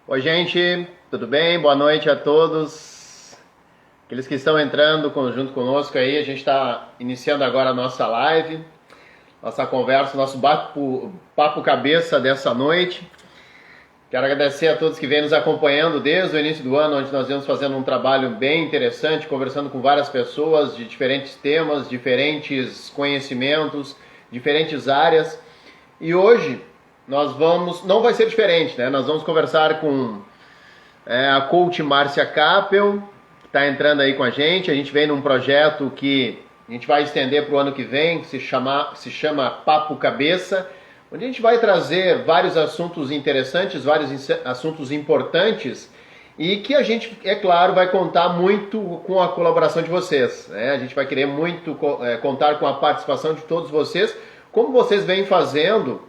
Oi, gente, tudo bem? Boa noite a todos. Aqueles que estão entrando junto conosco aí, a gente está iniciando agora a nossa live, nossa conversa, nosso papo cabeça dessa noite. Quero agradecer a todos que vêm nos acompanhando desde o início do ano, onde nós vemos fazendo um trabalho bem interessante, conversando com várias pessoas de diferentes temas, diferentes conhecimentos, diferentes áreas. E hoje não vai ser diferente, né? Nós vamos conversar com a coach Márcia Capel, que está entrando aí com a gente. A gente vem num projeto que a gente vai estender para o ano que vem, que se chama Papo Cabeça, onde a gente vai trazer vários assuntos interessantes, vários assuntos importantes, e que a gente, é claro, vai contar muito com a colaboração de vocês, né? A gente vai querer muito contar com a participação de todos vocês, como vocês vêm fazendo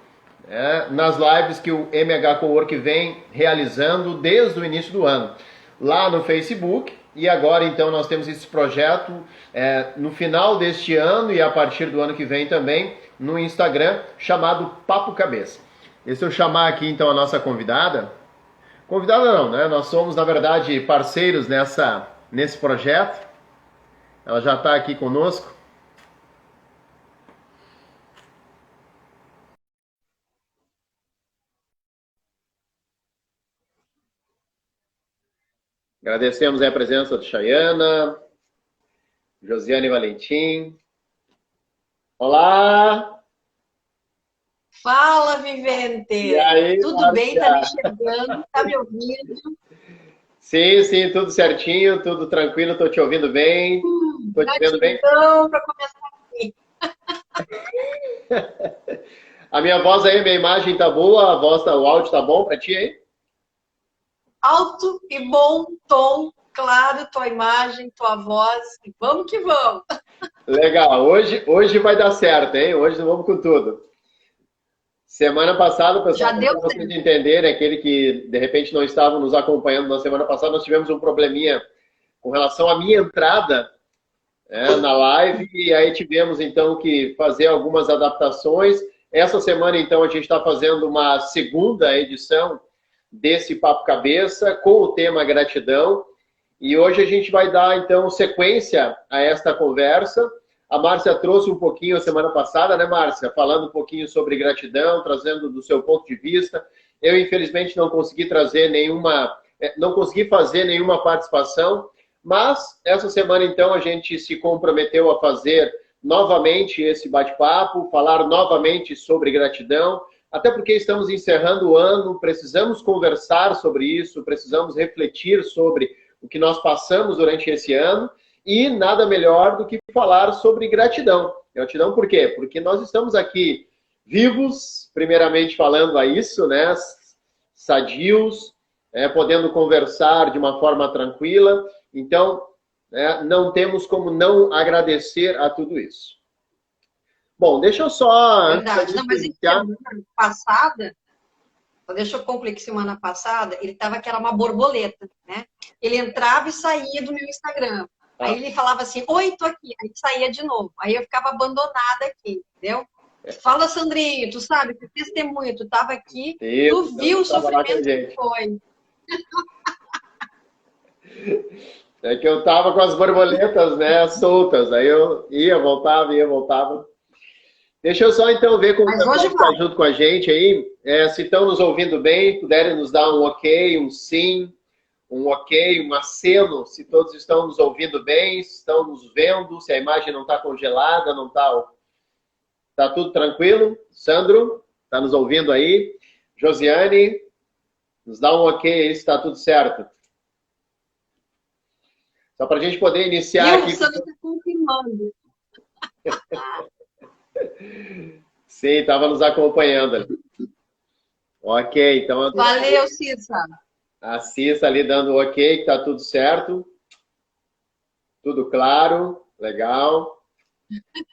nas lives que o MH Cowork vem realizando desde o início do ano, lá no Facebook. E agora então nós temos esse projeto no final deste ano e a partir do ano que vem também no Instagram, chamado Papo Cabeça. E se eu chamar aqui então a nossa convidada não, né? Nós somos na verdade parceiros nesse projeto. Ela já está aqui conosco. Agradecemos a presença de Chayana, Josiane Valentim. Olá! Fala, Vivente! E aí, tudo Márcia? bem? Tá me enxergando? Tá me ouvindo? Sim, tudo certinho, tudo tranquilo, tô te ouvindo bem. Tô te vendo bem? Gratidão para começar aqui. A minha voz aí, minha imagem tá boa, o áudio tá bom para ti aí? Alto e bom tom, claro, tua imagem, tua voz. Vamos que vamos! Legal, hoje vai dar certo, hein? Hoje vamos com tudo. Semana passada, pessoal, para vocês entenderem, aquele que de repente não estavam nos acompanhando na semana passada, nós tivemos um probleminha com relação à minha entrada na live, e aí tivemos então que fazer algumas adaptações. Essa semana, então, a gente está fazendo uma segunda edição desse Papo Cabeça com o tema gratidão, e hoje a gente vai dar então sequência a esta conversa. A Márcia trouxe um pouquinho a semana passada, né, Márcia? Falando um pouquinho sobre gratidão, trazendo do seu ponto de vista. Eu, infelizmente, não consegui fazer nenhuma participação, mas essa semana, então, a gente se comprometeu a fazer novamente esse bate-papo, falar novamente sobre gratidão, até porque estamos encerrando o ano, precisamos conversar sobre isso, precisamos refletir sobre o que nós passamos durante esse ano, e nada melhor do que falar sobre gratidão. Gratidão por quê? Porque nós estamos aqui vivos, primeiramente falando a isso, né? Sadios, podendo conversar de uma forma tranquila. Então, não temos como não agradecer a tudo isso. Bom, deixa eu só... Verdade. Não, mas semana passada, deixa eu concluir que semana passada, ele estava que era uma borboleta, né? Ele entrava e saía do meu Instagram. Aí ele falava assim, oi, tô aqui. Aí saía de novo. Aí eu ficava abandonada aqui, entendeu? Fala, Sandrinho, tu sabe, tu testemunha, tu tava aqui, tu viu o sofrimento que foi. É que eu tava com as borboletas, né, soltas. Aí eu ia, voltava. Deixa eu só então ver como você está junto com a gente aí. Se estão nos ouvindo bem, puderem nos dar um ok, um sim, um ok, um aceno, se todos estão nos ouvindo bem, se estão nos vendo, se a imagem não está congelada, não está... Está tudo tranquilo? Sandro, está nos ouvindo aí? Josiane, nos dá um ok aí se está tudo certo. Só para a gente poder iniciar aqui... O Sandro está confirmando. Sim, estava nos acompanhando ali. Ok, então... Valeu, Cissa. A Cissa ali dando ok, que está tudo certo. Tudo claro, legal.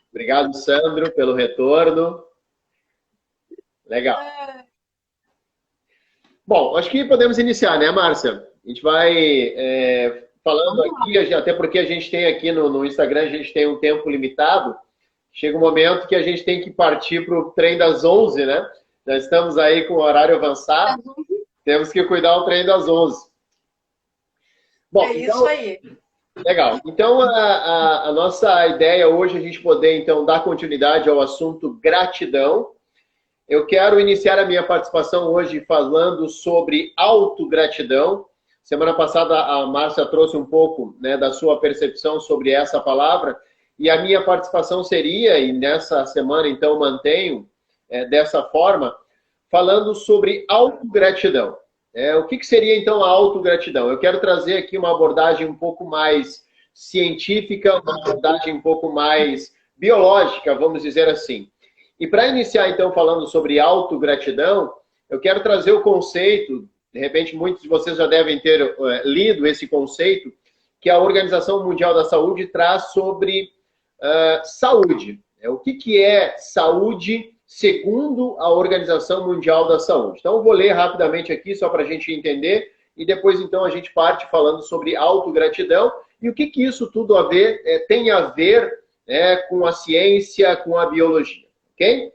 Obrigado, Sandro, pelo retorno. Legal. Bom, acho que podemos iniciar, né, Márcia? A gente vai falando aqui, até porque a gente tem aqui no Instagram, a gente tem um tempo limitado. Chega um momento que a gente tem que partir para o trem das 11, né? Já estamos aí com o horário avançado. Temos que cuidar o trem das 11. Bom, é isso aí. Legal. Então, a nossa ideia hoje é a gente poder, então, dar continuidade ao assunto gratidão. Eu quero iniciar a minha participação hoje falando sobre autogratidão. Semana passada, a Márcia trouxe um pouco, né, da sua percepção sobre essa palavra, e a minha participação seria, e nessa semana, então, mantenho dessa forma, falando sobre autogratidão. O que seria, então, a autogratidão? Eu quero trazer aqui uma abordagem um pouco mais científica, uma abordagem um pouco mais biológica, vamos dizer assim. E para iniciar, então, falando sobre autogratidão, eu quero trazer o conceito, de repente muitos de vocês já devem ter lido esse conceito, que a Organização Mundial da Saúde traz sobre saúde. O que é saúde segundo a Organização Mundial da Saúde? Então, eu vou ler rapidamente aqui, só para a gente entender, e depois, então, a gente parte falando sobre autogratidão e o que isso tudo tem a ver com a ciência, com a biologia. Ok?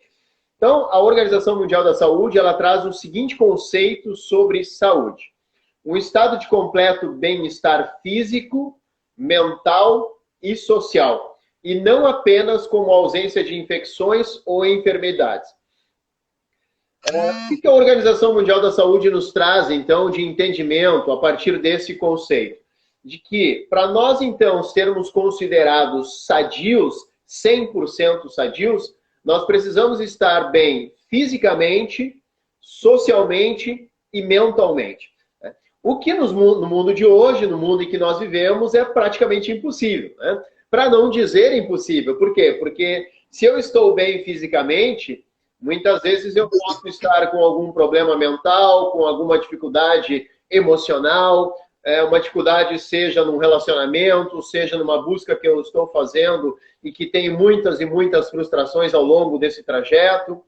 Então, a Organização Mundial da Saúde, ela traz o seguinte conceito sobre saúde. Um estado de completo bem-estar físico, mental e social. E não apenas como ausência de infecções ou enfermidades. O que a Organização Mundial da Saúde nos traz, então, de entendimento a partir desse conceito? De que, para nós, então, sermos considerados sadios, 100% sadios, nós precisamos estar bem fisicamente, socialmente e mentalmente. O que no mundo de hoje, no mundo em que nós vivemos, é praticamente impossível. Para não dizer impossível. Por quê? Porque se eu estou bem fisicamente, muitas vezes eu posso estar com algum problema mental, com alguma dificuldade emocional, uma dificuldade seja num relacionamento, seja numa busca que eu estou fazendo e que tem muitas e muitas frustrações ao longo desse trajeto,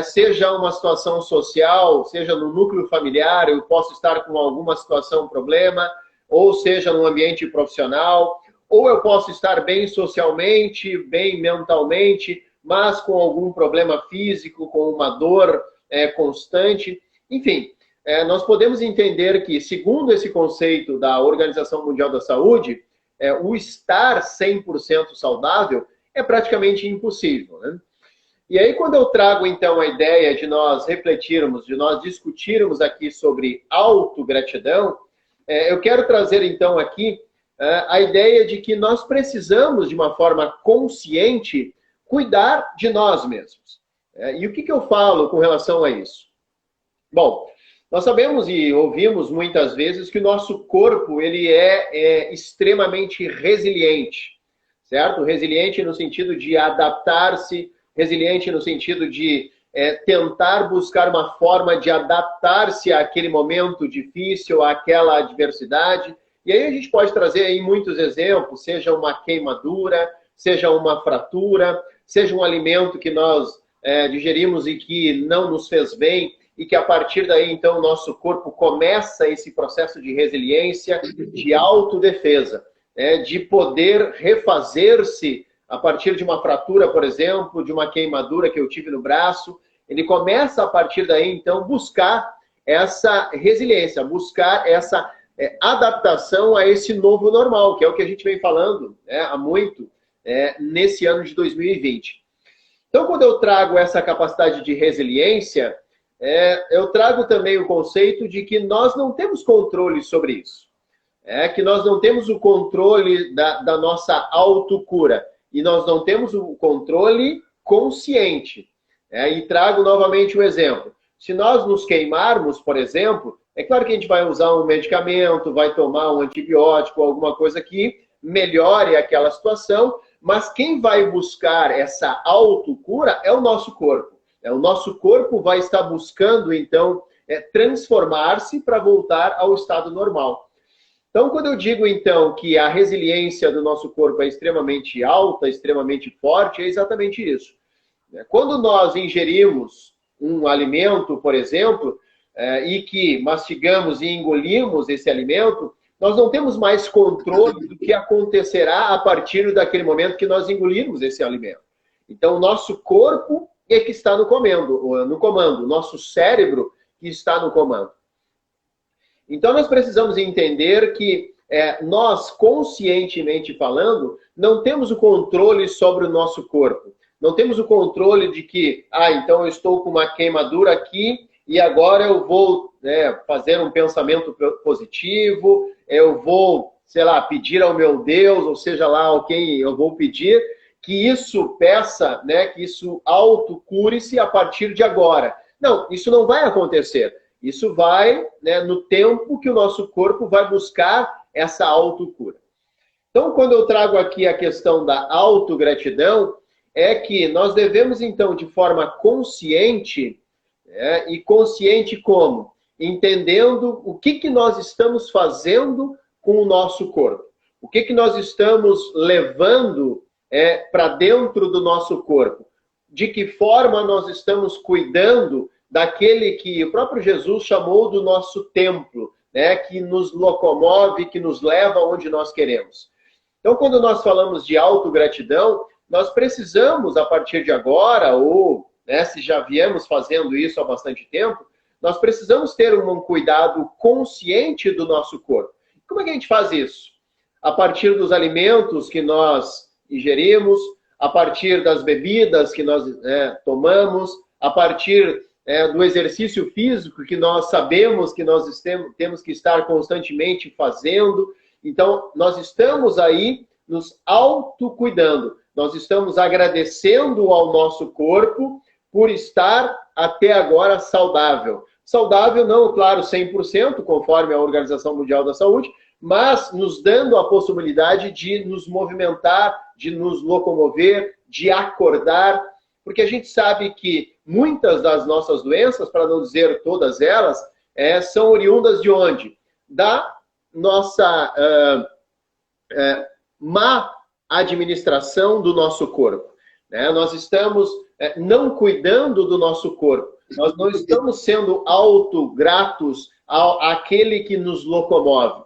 seja uma situação social, seja no núcleo familiar, eu posso estar com alguma situação, problema, ou seja no ambiente profissional, ou eu posso estar bem socialmente, bem mentalmente, mas com algum problema físico, com uma dor constante, enfim. Nós podemos entender que, segundo esse conceito da Organização Mundial da Saúde, o estar 100% saudável é praticamente impossível, né? E aí, quando eu trago, então, a ideia de nós refletirmos, de nós discutirmos aqui sobre autogratidão, eu quero trazer, então, aqui a ideia de que nós precisamos, de uma forma consciente, cuidar de nós mesmos. E o que eu falo com relação a isso? Bom, nós sabemos e ouvimos muitas vezes que o nosso corpo ele é extremamente resiliente, certo? Resiliente no sentido de adaptar-se, resiliente no sentido de tentar buscar uma forma de adaptar-se àquele momento difícil, àquela adversidade. E aí a gente pode trazer aí muitos exemplos, seja uma queimadura, seja uma fratura, seja um alimento que nós digerimos e que não nos fez bem, e que a partir daí, então, o nosso corpo começa esse processo de resiliência, de autodefesa, de poder refazer-se a partir de uma fratura, por exemplo, de uma queimadura que eu tive no braço. Ele começa, a partir daí, então, buscar essa resiliência, buscar essa adaptação a esse novo normal, que é o que a gente vem falando há muito nesse ano de 2020. Então, quando eu trago essa capacidade de resiliência, eu trago também o conceito de que nós não temos controle sobre isso. Que nós não temos o controle da nossa autocura. E nós não temos o controle consciente. E trago novamente um exemplo. Se nós nos queimarmos, por exemplo, é claro que a gente vai usar um medicamento, vai tomar um antibiótico, alguma coisa que melhore aquela situação, mas quem vai buscar essa autocura é o nosso corpo. O nosso corpo vai estar buscando, então, transformar-se para voltar ao estado normal. Então, quando eu digo, então, que a resiliência do nosso corpo é extremamente alta, extremamente forte, é exatamente isso. Quando nós ingerimos um alimento, por exemplo, e que mastigamos e engolimos esse alimento, nós não temos mais controle do que acontecerá a partir daquele momento que nós engolirmos esse alimento. Então, o nosso corpo é que está no comando, o nosso cérebro que está no comando. Então nós precisamos entender que nós, conscientemente falando, não temos o controle sobre o nosso corpo. Não temos o controle de que, então eu estou com uma queimadura aqui e agora eu vou fazer um pensamento positivo, eu vou, sei lá, pedir ao meu Deus, ou seja lá a quem eu vou pedir, que isso peça, que isso autocure-se a partir de agora. Não, isso não vai acontecer. Isso vai no tempo que o nosso corpo vai buscar essa autocura. Então, quando eu trago aqui a questão da autogratidão, é que nós devemos, então, de forma consciente, e consciente como? Entendendo o que nós estamos fazendo com o nosso corpo. O que nós estamos levando para dentro do nosso corpo. De que forma nós estamos cuidando daquele que o próprio Jesus chamou do nosso templo, que nos locomove, que nos leva onde nós queremos. Então, quando nós falamos de autogratidão, nós precisamos, a partir de agora, ou se já viemos fazendo isso há bastante tempo, nós precisamos ter um cuidado consciente do nosso corpo. Como é que a gente faz isso? A partir dos alimentos que nós ingerimos, a partir das bebidas que nós tomamos, a partir do exercício físico que nós sabemos que nós temos que estar constantemente fazendo. Então, nós estamos aí nos autocuidando. Nós estamos agradecendo ao nosso corpo por estar até agora saudável. Saudável não, claro, 100%, conforme a Organização Mundial da Saúde, mas nos dando a possibilidade de nos movimentar, de nos locomover, de acordar, porque a gente sabe que muitas das nossas doenças, para não dizer todas elas, são oriundas de onde? Da nossa má administração do nosso corpo. Nós estamos não cuidando do nosso corpo, nós não estamos sendo autogratos àquele que nos locomove.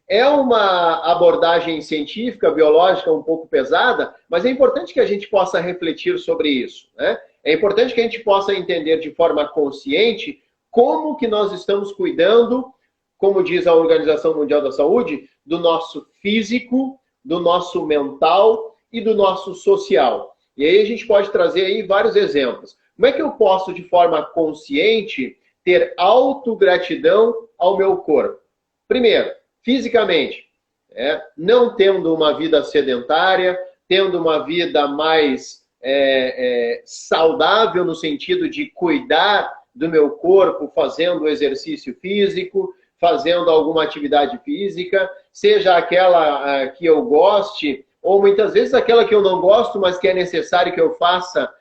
É uma abordagem científica, biológica um pouco pesada, mas é importante que a gente possa refletir sobre isso. É importante que a gente possa entender de forma consciente como que nós estamos cuidando, como diz a Organização Mundial da Saúde, do nosso físico, do nosso mental e do nosso social. E aí a gente pode trazer aí vários exemplos. Como é que eu posso, de forma consciente, ter autogratidão ao meu corpo? Primeiro, fisicamente, não tendo uma vida sedentária, tendo uma vida mais saudável no sentido de cuidar do meu corpo, fazendo exercício físico, fazendo alguma atividade física, seja aquela que eu goste, ou muitas vezes aquela que eu não gosto, mas que é necessário que eu faça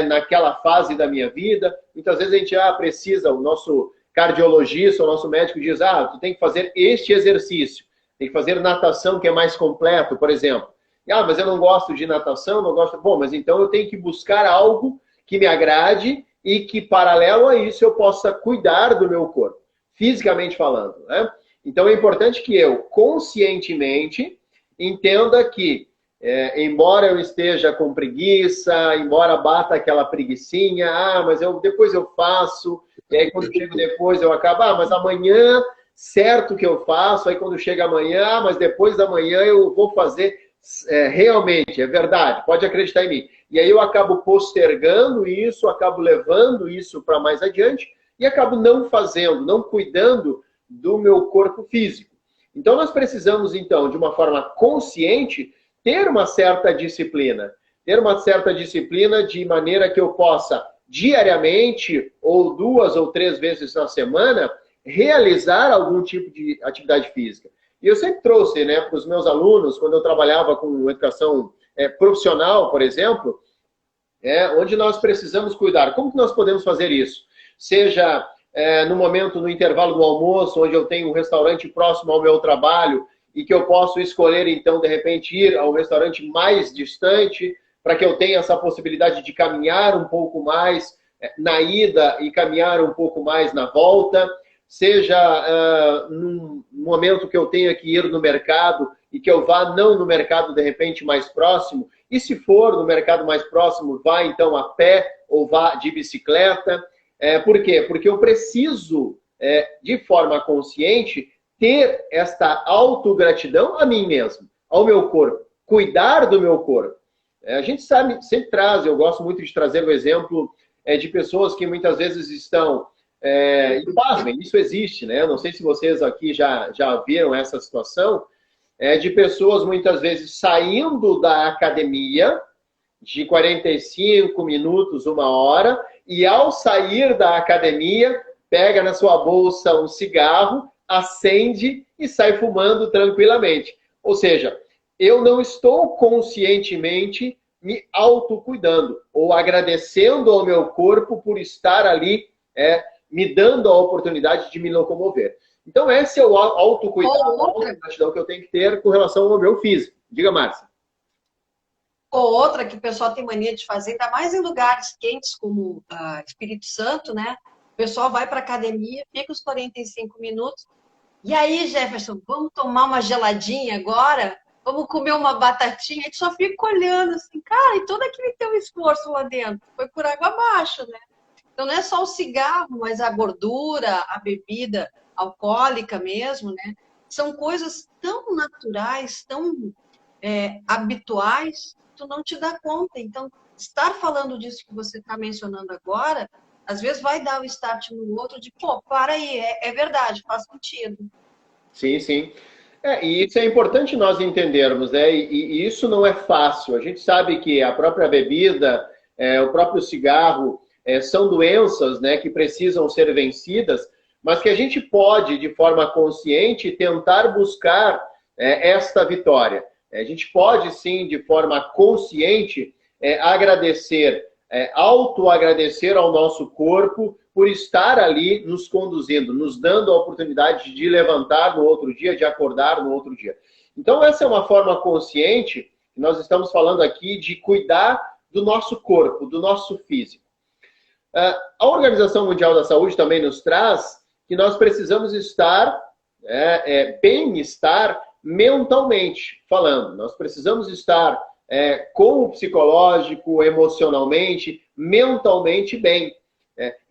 naquela fase da minha vida. Muitas vezes a gente precisa, o nosso cardiologista, o nosso médico diz, tu tem que fazer este exercício, tem que fazer natação que é mais completo, por exemplo. Mas eu não gosto de natação, não gosto... Bom, mas então eu tenho que buscar algo que me agrade e que, paralelo a isso, eu possa cuidar do meu corpo, fisicamente falando. Então é importante que eu, conscientemente, entenda que, embora eu esteja com preguiça, embora bata aquela preguicinha, mas depois eu faço, e aí quando chego depois eu acabo, mas amanhã, certo que eu faço, aí quando chega amanhã, mas depois da manhã eu vou fazer, realmente, é verdade, pode acreditar em mim. E aí eu acabo postergando isso, acabo levando isso para mais adiante, e acabo não fazendo, não cuidando do meu corpo físico. Então nós precisamos, então, de uma forma consciente, ter uma certa disciplina. Ter uma certa disciplina de maneira que eu possa, diariamente, ou 2 ou 3 vezes na semana, realizar algum tipo de atividade física. E eu sempre trouxe para os meus alunos, quando eu trabalhava com educação profissional, por exemplo, onde nós precisamos cuidar. Como que nós podemos fazer isso? Seja no momento, no intervalo do almoço, onde eu tenho um restaurante próximo ao meu trabalho e que eu posso escolher, então, de repente, ir ao restaurante mais distante para que eu tenha essa possibilidade de caminhar um pouco mais na ida e caminhar um pouco mais na volta. Seja num momento que eu tenha que ir no mercado e que eu vá não no mercado, de repente, mais próximo. E se for no mercado mais próximo, vá, então, a pé ou vá de bicicleta. Por quê? Porque eu preciso de forma consciente, ter esta autogratidão a mim mesmo, ao meu corpo, cuidar do meu corpo. A gente sabe, sempre traz, eu gosto muito de trazer o exemplo de pessoas que muitas vezes estão, e pasmem, isso existe, né? Eu não sei se vocês aqui já viram essa situação, de pessoas muitas vezes saindo da academia, de 45 minutos, 1 hora, e ao sair da academia, pega na sua bolsa um cigarro, acende e sai fumando tranquilamente. Ou seja, eu não estou conscientemente me autocuidando ou agradecendo ao meu corpo por estar ali me dando a oportunidade de me locomover. Então, esse é o autocuidado, a autogratidão que eu tenho que ter com relação ao meu físico. Diga, Márcia. Ou outra que o pessoal tem mania de fazer, ainda mais em lugares quentes como Espírito Santo, né? O pessoal vai para a academia, fica os 45 minutos. E aí, Jefferson, vamos tomar uma geladinha agora? Vamos comer uma batatinha? A gente só fica olhando assim, cara, e todo aquele teu esforço lá dentro foi por água abaixo, né? Então não é só o cigarro, mas a gordura, a bebida alcoólica mesmo, né? São coisas tão naturais, tão habituais, tu não te dá conta. Então, estar falando disso que você está mencionando agora, às vezes vai dar o start no outro de, pô, para aí, é verdade, faz sentido. Sim, sim. E isso é importante nós entendermos, né? E isso não é fácil. A gente sabe que a própria bebida, o próprio cigarro, são doenças, né, que precisam ser vencidas, mas que a gente pode, de forma consciente, tentar buscar esta vitória. A gente pode, sim, de forma consciente, agradecer, autoagradecer ao nosso corpo por estar ali nos conduzindo, nos dando a oportunidade de levantar no outro dia, de acordar no outro dia. Então, essa é uma forma consciente, que nós estamos falando aqui, de cuidar do nosso corpo, do nosso físico. A Organização Mundial da Saúde também nos traz que nós precisamos estar, bem-estar mentalmente falando. Nós precisamos estar com o psicológico, emocionalmente, mentalmente bem.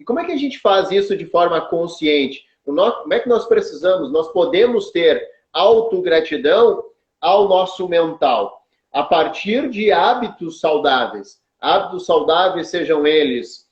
E como é que a gente faz isso de forma consciente? Como é que nós precisamos, nós podemos ter autogratidão ao nosso mental? A partir de hábitos saudáveis. Hábitos saudáveis, sejam eles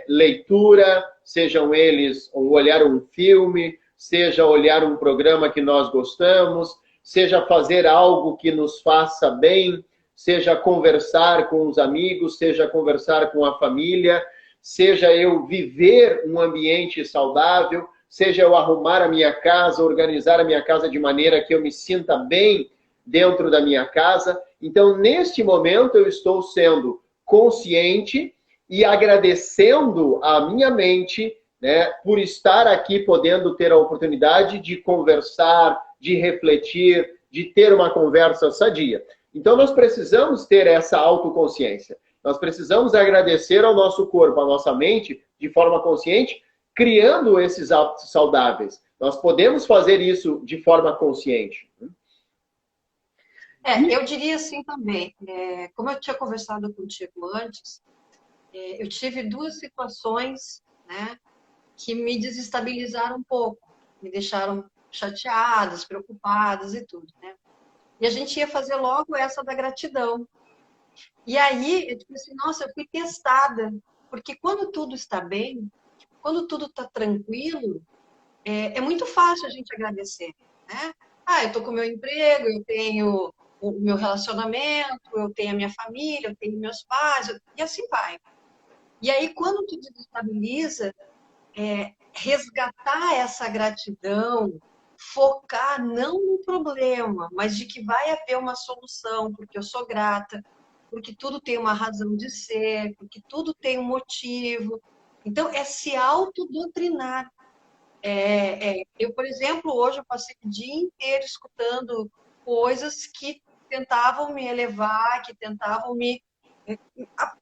leitura, sejam eles olhar um filme, seja olhar um programa que nós gostamos, seja fazer algo que nos faça bem, seja conversar com os amigos, seja conversar com a família, seja eu viver um ambiente saudável, seja eu arrumar a minha casa, organizar a minha casa de maneira que eu me sinta bem dentro da minha casa. Então, neste momento, eu estou sendo consciente e agradecendo a minha mente, né, por estar aqui podendo ter a oportunidade de conversar, de refletir, de ter uma conversa sadia. Então, nós precisamos ter essa autoconsciência. Nós precisamos agradecer ao nosso corpo, à nossa mente, de forma consciente, criando esses hábitos saudáveis. Nós podemos fazer isso de forma consciente. Eu diria assim também. Como eu tinha conversado contigo antes, eu tive duas situações, né, que me desestabilizaram um pouco, me deixaram chateadas, preocupadas e tudo, né? E a gente ia fazer logo essa da gratidão. E aí, eu disse assim, nossa, eu fui testada, porque quando tudo está bem, quando tudo está tranquilo, é muito fácil a gente agradecer, né? Eu estou com o meu emprego, eu tenho o meu relacionamento, eu tenho a minha família, eu tenho meus pais, e assim vai. E aí, quando tu desestabiliza, resgatar essa gratidão, focar não no problema, mas de que vai haver uma solução, porque eu sou grata, porque tudo tem uma razão de ser, porque tudo tem um motivo. Então, é se autodoutrinar. Eu, por exemplo, hoje eu passei o dia inteiro escutando coisas que tentavam me elevar, que tentavam me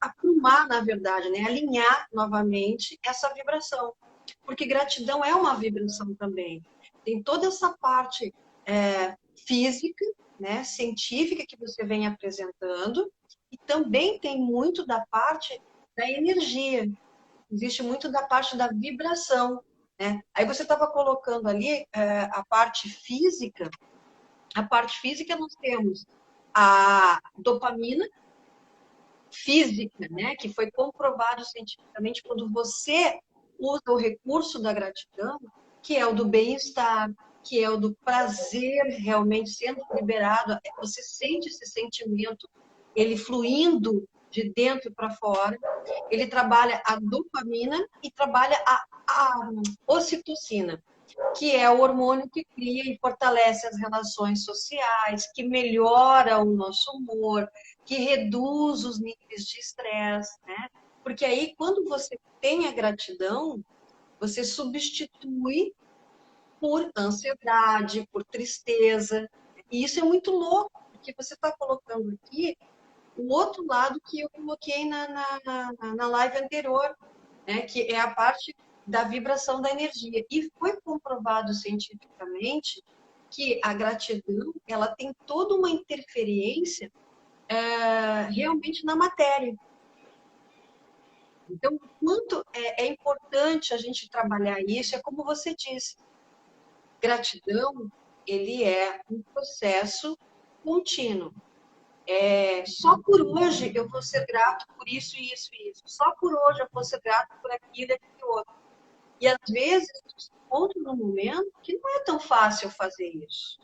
aprumar, na verdade, né? Alinhar novamente essa vibração. Porque gratidão é uma vibração também. Tem toda essa parte física, né, científica que você vem apresentando, e também tem muito da parte da energia. Existe muito da parte da vibração. né? Aí você estava colocando ali a parte física. A parte física nós temos a dopamina física, né? Que foi comprovado cientificamente quando você usa o recurso da gratidão, que é o do bem-estar, que é o do prazer realmente sendo liberado. Você sente esse sentimento, ele fluindo de dentro para fora. Ele trabalha a dopamina e trabalha a ocitocina, que é o hormônio que cria e fortalece as relações sociais, que melhora o nosso humor, que reduz os níveis de estresse, né? Porque aí, quando você tem a gratidão, você substitui por ansiedade, por tristeza. E isso é muito louco, porque você está colocando aqui o outro lado que eu coloquei na live anterior, né? Que é a parte da vibração da energia. E foi comprovado cientificamente que a gratidão ela tem toda uma interferência realmente na matéria. Então, o quanto é importante a gente trabalhar isso, é como você disse, gratidão, ele é um processo contínuo. Só por hoje eu vou ser grato por isso, isso e isso. Só por hoje eu vou ser grato por aquilo e aquilo outro. E às vezes tu se encontra num momento que não é tão fácil fazer isso.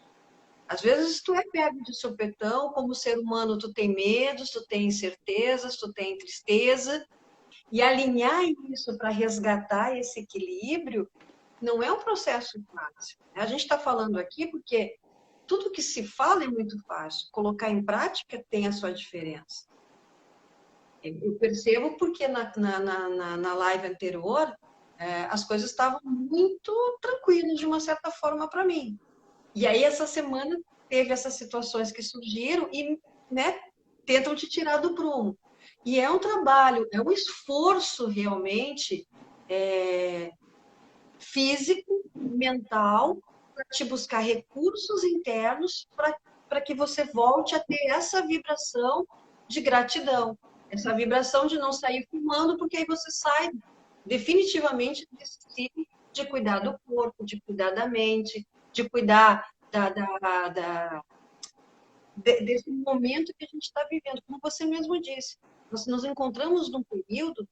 Às vezes tu é pego de supetão, como ser humano tu tem medos, tu tem incertezas, tu tem tristeza. E alinhar isso para resgatar esse equilíbrio não é um processo fácil. A gente está falando aqui porque tudo que se fala é muito fácil. Colocar em prática tem a sua diferença. Eu percebo porque na live anterior as coisas estavam muito tranquilas de uma certa forma para mim. E aí essa semana teve essas situações que surgiram e, né, tentam te tirar do prumo. E é um trabalho, é um esforço realmente físico, mental, para te buscar recursos internos para que você volte a ter essa vibração de gratidão. Essa vibração de não sair fumando, porque aí você sai definitivamente desse ciclo de cuidar do corpo, de cuidar da mente, de cuidar desse momento que a gente está vivendo. Como você mesmo disse, nós nos encontramos num período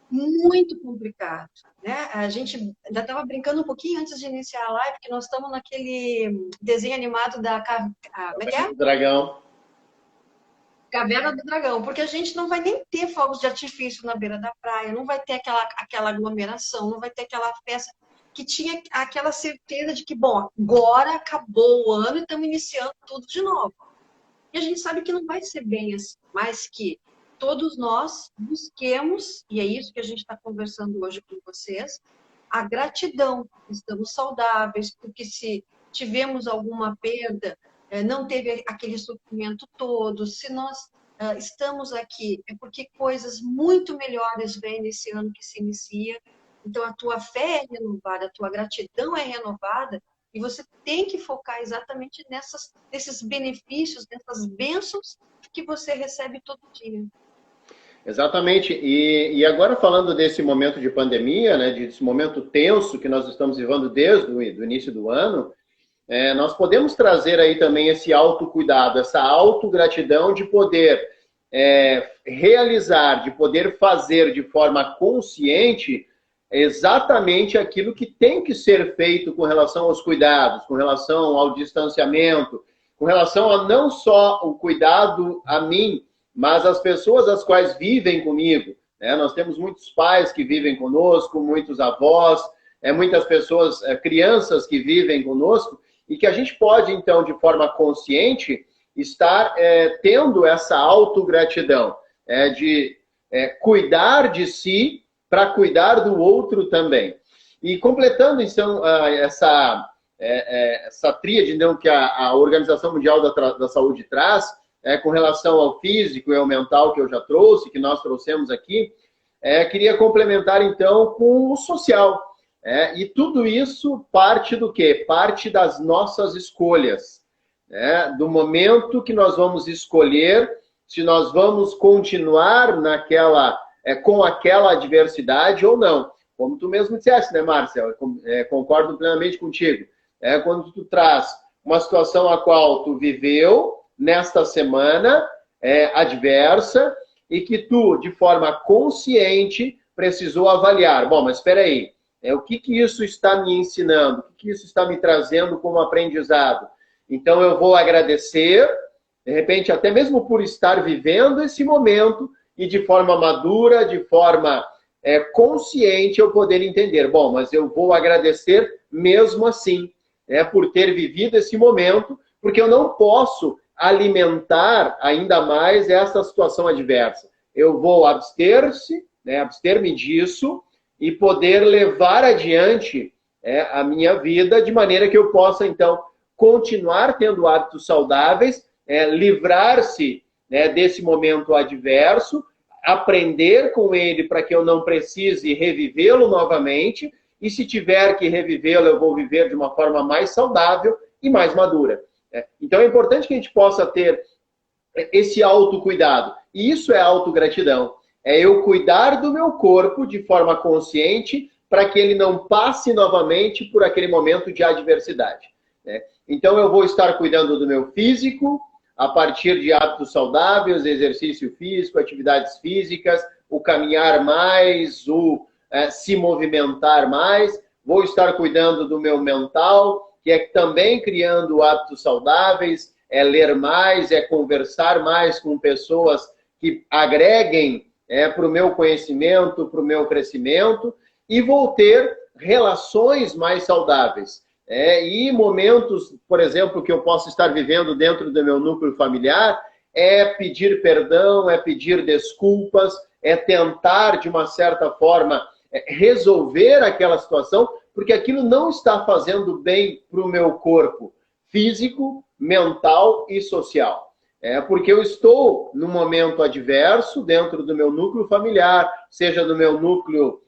muito complicado, né? A gente ainda estava brincando um pouquinho antes de iniciar a live, que nós estamos naquele desenho animado da Dragão. Caverna do Dragão, porque a gente não vai nem ter fogos de artifício na beira da praia, não vai ter aquela aglomeração, não vai ter aquela festa que tinha aquela certeza de que, bom, agora acabou o ano e estamos iniciando tudo de novo. E a gente sabe que não vai ser bem assim, mas que todos nós busquemos, e é isso que a gente está conversando hoje com vocês, a gratidão. Estamos saudáveis, porque se tivemos alguma perda, não teve aquele sofrimento todo, se nós estamos aqui, é porque coisas muito melhores vêm nesse ano que se inicia. Então, a tua fé é renovada, a tua gratidão é renovada, e você tem que focar exatamente nesses benefícios, nessas bênçãos que você recebe todo dia. Exatamente. E agora falando desse momento de pandemia, né, desse momento tenso que nós estamos vivendo desde o início do ano, nós podemos trazer aí também esse autocuidado, essa autogratidão de poder realizar, de poder fazer de forma consciente exatamente aquilo que tem que ser feito com relação aos cuidados, com relação ao distanciamento, com relação a não só o cuidado a mim, mas as pessoas as quais vivem comigo. Né? Nós temos muitos pais que vivem conosco, muitos avós, muitas pessoas, crianças que vivem conosco, e que a gente pode, então, de forma consciente, estar tendo essa autogratidão, de cuidar de si para cuidar do outro também. E completando, então, essa tríade então, que a Organização Mundial da Saúde traz, com relação ao físico e ao mental que eu já trouxe, que nós trouxemos aqui, queria complementar, então, com o social. E tudo isso parte do quê? Parte das nossas escolhas. Do momento que nós vamos escolher se nós vamos continuar com aquela adversidade ou não. como tu mesmo disseste, né, Márcia? Concordo plenamente contigo. Quando tu traz uma situação a qual tu viveu nesta semana adversa e que tu, de forma consciente, precisou avaliar. Bom, mas espera aí, o que isso está me ensinando? O que isso está me trazendo como aprendizado? Então, eu vou agradecer, de repente, até mesmo por estar vivendo esse momento e de forma madura, de forma consciente, eu poder entender. Bom, mas eu vou agradecer mesmo assim, por ter vivido esse momento, porque eu não posso alimentar ainda mais essa situação adversa. Eu vou abster-me disso e poder levar adiante a minha vida de maneira que eu possa, então, continuar tendo hábitos saudáveis, livrar-se desse momento adverso, aprender com ele para que eu não precise revivê-lo novamente, e se tiver que revivê-lo, eu vou viver de uma forma mais saudável e mais madura. Então é importante que a gente possa ter esse autocuidado. E isso é autogratidão. É eu cuidar do meu corpo de forma consciente para que ele não passe novamente por aquele momento de adversidade. Então eu vou estar cuidando do meu físico a partir de hábitos saudáveis, exercício físico, atividades físicas, o caminhar mais, o se movimentar mais. Vou estar cuidando do meu mental, que é também criando hábitos saudáveis, é ler mais, é conversar mais com pessoas que agreguem para o meu conhecimento, para o meu crescimento, e vou ter relações mais saudáveis. E momentos, por exemplo, que eu posso estar vivendo dentro do meu núcleo familiar, é pedir perdão, é pedir desculpas, é tentar, de uma certa forma, resolver aquela situação, porque aquilo não está fazendo bem para o meu corpo físico, mental e social. Porque eu estou num momento adverso dentro do meu núcleo familiar, seja do meu núcleo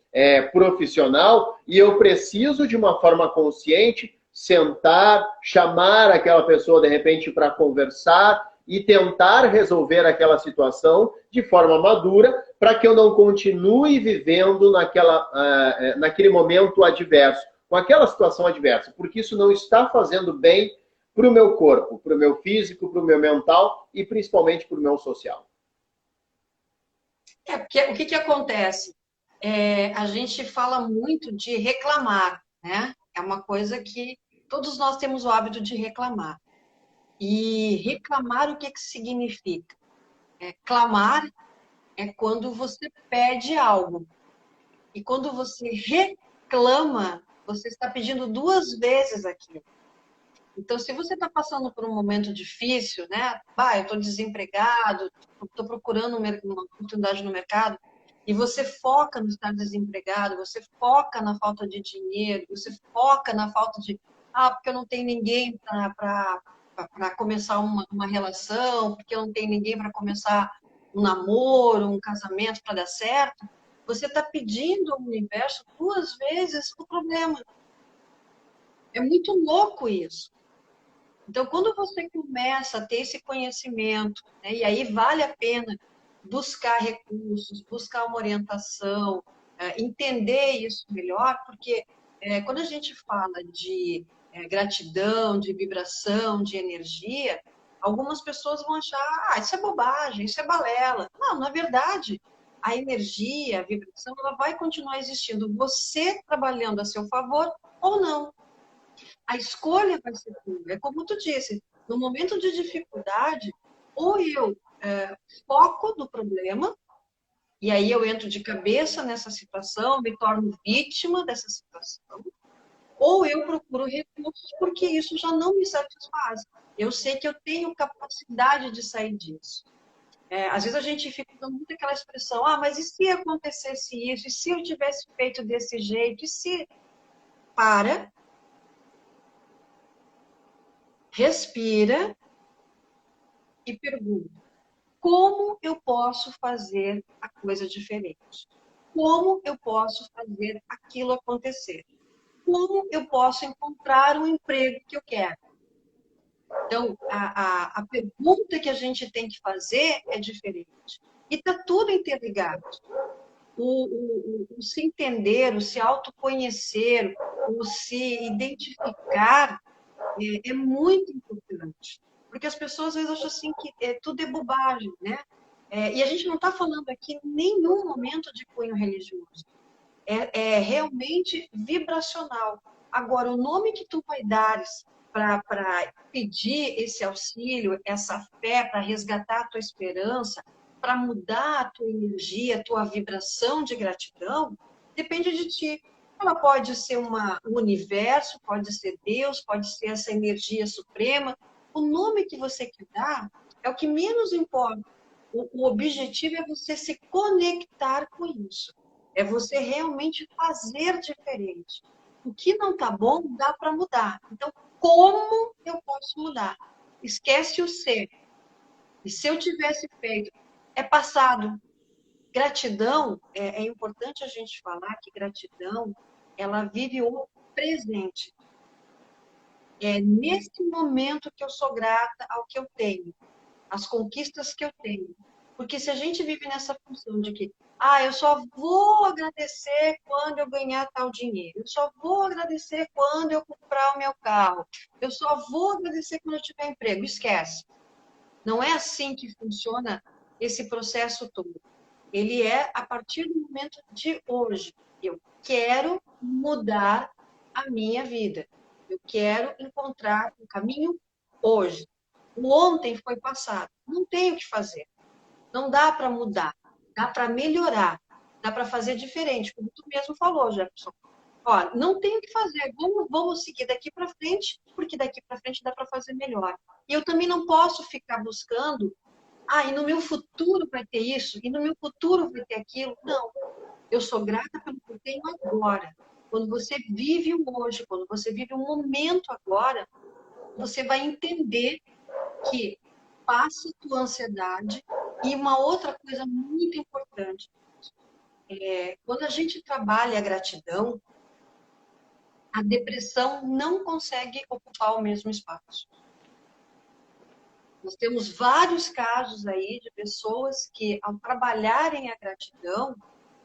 profissional, e eu preciso, de uma forma consciente, sentar, chamar aquela pessoa, de repente, para conversar e tentar resolver aquela situação de forma madura, para que eu não continue vivendo naquele momento adverso, com aquela situação adversa, porque isso não está fazendo bem para o meu corpo, para o meu físico, para o meu mental e principalmente para o meu social. Porque o que acontece? A gente fala muito de reclamar, né? É uma coisa que todos nós temos o hábito de reclamar. E reclamar, o que significa? Clamar é quando você pede algo. E quando você reclama, você está pedindo 2 vezes aquilo. Então, se você está passando por um momento difícil, né? Eu estou desempregado, estou procurando uma oportunidade no mercado, e você foca no estar desempregado, você foca na falta de dinheiro, você foca na falta de... porque eu não tenho ninguém para começar uma relação, porque eu não tenho ninguém para começar um namoro, um casamento para dar certo, você está pedindo ao universo 2 vezes o problema. É muito louco isso. Então, quando você começa a ter esse conhecimento, né, e aí vale a pena buscar recursos, buscar uma orientação, entender isso melhor, porque quando a gente fala de gratidão, de vibração, de energia, algumas pessoas vão achar, isso é bobagem, isso é balela. Não, na verdade, a energia, a vibração, ela vai continuar existindo, você trabalhando a seu favor ou não. A escolha vai ser tua. É como tu disse, no momento de dificuldade, ou eu foco no problema, e aí eu entro de cabeça nessa situação, me torno vítima dessa situação, ou eu procuro recursos porque isso já não me satisfaz. Eu sei que eu tenho capacidade de sair disso. Às vezes a gente fica usando muito aquela expressão, mas e se acontecesse isso? E se eu tivesse feito desse jeito? E se... Para... Respira e pergunta: como eu posso fazer a coisa diferente? Como eu posso fazer aquilo acontecer? Como eu posso encontrar um emprego que eu quero? Então, a pergunta que a gente tem que fazer é diferente. E está tudo interligado. o se entender, o se autoconhecer, o se identificar é muito importante. Porque as pessoas às vezes acham assim que tudo é bobagem, né? E a gente não está falando aqui em nenhum momento de cunho religioso. É realmente vibracional. Agora, o nome que tu vai dar para pedir esse auxílio, essa fé, para resgatar a tua esperança, para mudar a tua energia, a tua vibração de gratidão, depende de ti. Ela pode ser um universo, pode ser Deus, pode ser essa energia suprema. O nome que você quer dar é o que menos importa. O objetivo é você se conectar com isso. É você realmente fazer diferente. O que não está bom, dá para mudar. Então, como eu posso mudar? Esquece o ser. E se eu tivesse feito, é passado. Gratidão, é importante a gente falar que gratidão, ela vive o presente. É nesse momento que eu sou grata ao que eu tenho, às conquistas que eu tenho. Porque se a gente vive nessa função de que, eu só vou agradecer quando eu ganhar tal dinheiro, eu só vou agradecer quando eu comprar o meu carro, eu só vou agradecer quando eu tiver emprego, esquece. Não é assim que funciona esse processo todo. Ele é a partir do momento de hoje. Eu quero mudar a minha vida. Eu quero encontrar um caminho hoje. O ontem foi passado. Não tenho o que fazer. Não dá para mudar. Dá para melhorar. Dá para fazer diferente, como tu mesmo falou, Jefferson. Ó, não tem o que fazer. Vamos seguir daqui para frente, porque daqui para frente dá para fazer melhor. E eu também não posso ficar buscando e no meu futuro vai ter isso, e no meu futuro vai ter aquilo. Não. Eu sou grata pelo que eu tenho agora. Quando você vive o hoje, quando você vive o momento agora, você vai entender que passa a tua ansiedade. E uma outra coisa muito importante, quando a gente trabalha a gratidão, a depressão não consegue ocupar o mesmo espaço. Nós temos vários casos aí de pessoas que, ao trabalharem a gratidão,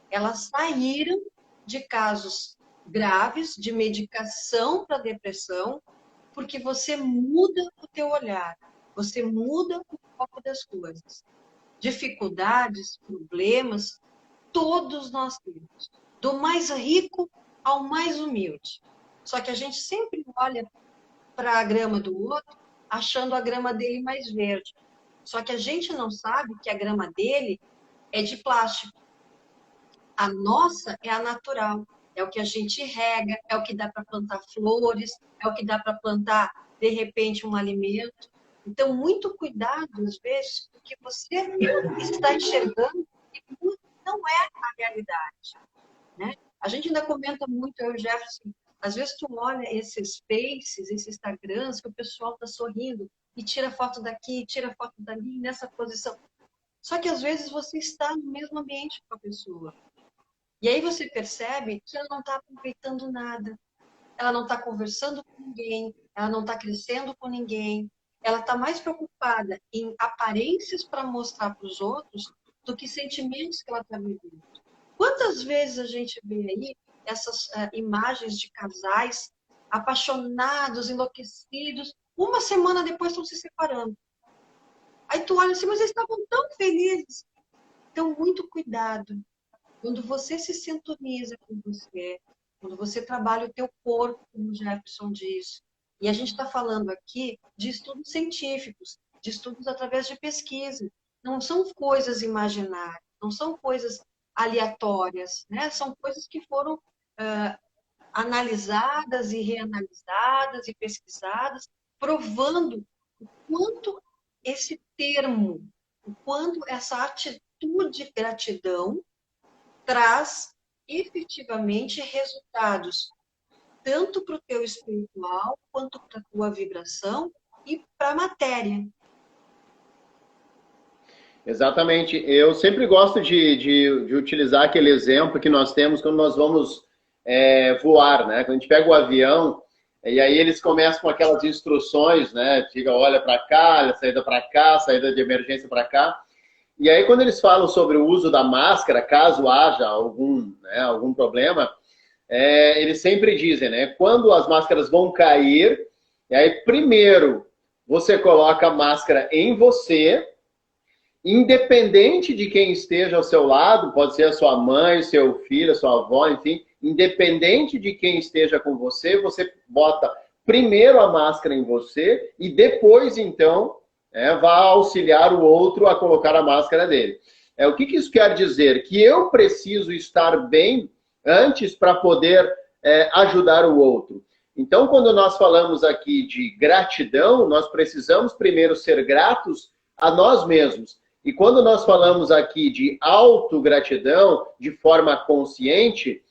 elas saíram de casos graves de medicação para depressão, porque você muda o teu olhar, você muda o foco das coisas. Dificuldades, problemas, todos nós temos, do mais rico ao mais humilde. Só que a gente sempre olha para a grama do outro, achando a grama dele mais verde. Só que a gente não sabe que a grama dele é de plástico. A nossa é a natural. É o que a gente rega, é o que dá para plantar flores, é o que dá para plantar, de repente, um alimento. Então, muito cuidado, às vezes, porque você está enxergando que não é a realidade. Né? A gente ainda comenta muito, eu e o Jefferson, às vezes tu olha esses faces, esses Instagrams, que o pessoal está sorrindo e tira foto daqui, tira foto dali, nessa posição. Só que às vezes você está no mesmo ambiente com a pessoa. E aí você percebe que ela não está aproveitando nada. Ela não está conversando com ninguém, ela não está crescendo com ninguém. Ela está mais preocupada em aparências para mostrar para os outros do que sentimentos que ela está vivendo. Quantas vezes a gente vê aí essas imagens de casais apaixonados, enlouquecidos, uma semana depois estão se separando. Aí tu olha assim, mas eles estavam tão felizes. Então, muito cuidado. Quando você se sintoniza com você, quando você trabalha o teu corpo, como o Jefferson diz, e a gente está falando aqui de estudos científicos, de estudos através de pesquisa. Não são coisas imaginárias, não são coisas aleatórias, né? São coisas que foram analisadas e reanalisadas e pesquisadas, provando o quanto esse termo, o quanto essa atitude de gratidão traz efetivamente resultados tanto para o teu espiritual quanto para a tua vibração e para a matéria. Exatamente. Eu sempre gosto de utilizar aquele exemplo que nós temos quando nós vamos voar, né? Quando a gente pega o avião, e aí eles começam com aquelas instruções, né? Diga, olha para cá, saída para cá, saída de emergência para cá. E aí, quando eles falam sobre o uso da máscara, caso haja algum, né, algum problema, eles sempre dizem, né? Quando as máscaras vão cair, e aí primeiro você coloca a máscara em você, independente de quem esteja ao seu lado, pode ser a sua mãe, seu filho, a sua avó, enfim, independente de quem esteja com você, você bota primeiro a máscara em você e depois, então, vai auxiliar o outro a colocar a máscara dele. O que isso quer dizer? Que eu preciso estar bem antes para poder ajudar o outro. Então, quando nós falamos aqui de gratidão, nós precisamos primeiro ser gratos a nós mesmos. E quando nós falamos aqui de autogratidão, de forma consciente,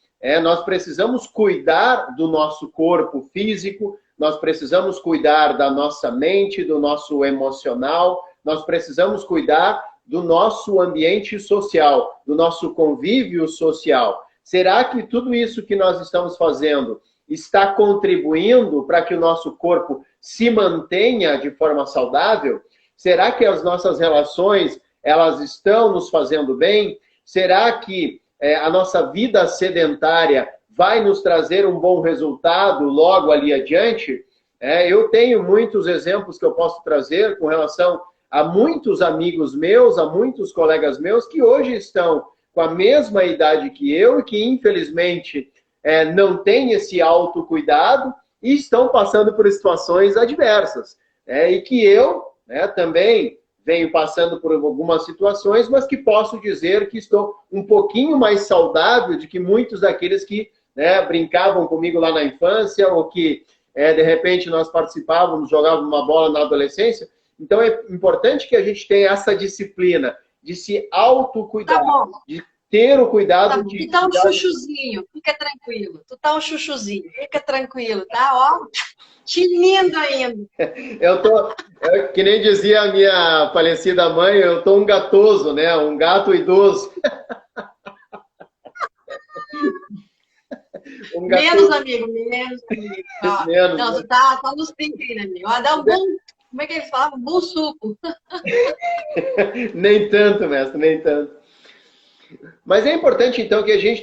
nós precisamos cuidar do nosso corpo físico, nós precisamos cuidar da nossa mente, do nosso emocional, nós precisamos cuidar do nosso ambiente social, do nosso convívio social. Será que tudo isso que nós estamos fazendo está contribuindo para que o nosso corpo se mantenha de forma saudável? Será que as nossas relações, elas estão nos fazendo bem? Será que a nossa vida sedentária vai nos trazer um bom resultado logo ali adiante? Eu tenho muitos exemplos que eu posso trazer com relação a muitos amigos meus, a muitos colegas meus que hoje estão com a mesma idade que eu e que, infelizmente, não têm esse autocuidado e estão passando por situações adversas. E que eu também venho passando por algumas situações, mas que posso dizer que estou um pouquinho mais saudável do que muitos daqueles que brincavam comigo lá na infância ou que, de repente, nós participávamos, jogávamos uma bola na adolescência. Então, é importante que a gente tenha essa disciplina de se autocuidar, de ter o cuidado de... Tu tá um chuchuzinho, fica tranquilo. Tu tá um chuchuzinho, fica tranquilo, tá? Ó, tinindo ainda. Que nem dizia a minha falecida mãe, eu tô um gatoso, né? Um gato idoso. Menos, amigo, menos. Menos. Não, tu tá nos 30 ainda, amigo. Ó, dá um bom... Como é que eles falavam? Bom suco. Nem tanto, mestre, nem tanto. Mas é importante, então, que a gente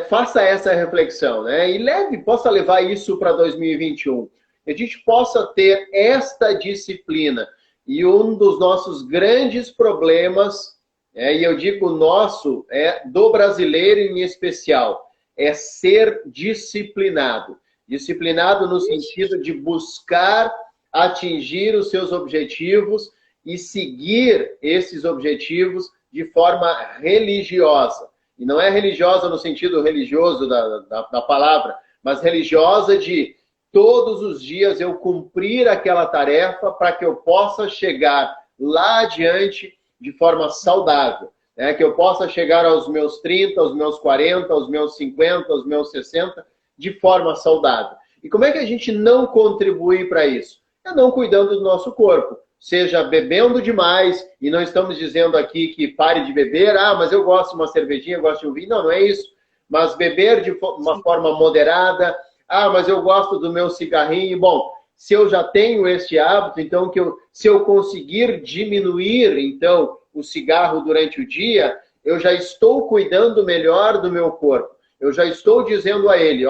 faça essa reflexão, né? E possa levar isso para 2021. Que a gente possa ter esta disciplina. E um dos nossos grandes problemas, e eu digo nosso, do brasileiro em especial, é ser disciplinado. Disciplinado no sentido de buscar atingir os seus objetivos e seguir esses objetivos de forma religiosa. E não é religiosa no sentido religioso da palavra, mas religiosa de todos os dias eu cumprir aquela tarefa para que eu possa chegar lá adiante de forma saudável. Que eu possa chegar aos meus 30, aos meus 40, aos meus 50, aos meus 60, de forma saudável. E como é que a gente não contribui para isso? Não cuidando do nosso corpo. Seja bebendo demais, e não estamos dizendo aqui que pare de beber, mas eu gosto de uma cervejinha, eu gosto de um vinho. Não, não é isso. Mas beber de uma forma moderada. Mas eu gosto do meu cigarrinho. Bom, se eu já tenho este hábito, então se eu conseguir diminuir, então, o cigarro durante o dia, eu já estou cuidando melhor do meu corpo. Eu já estou dizendo a ele,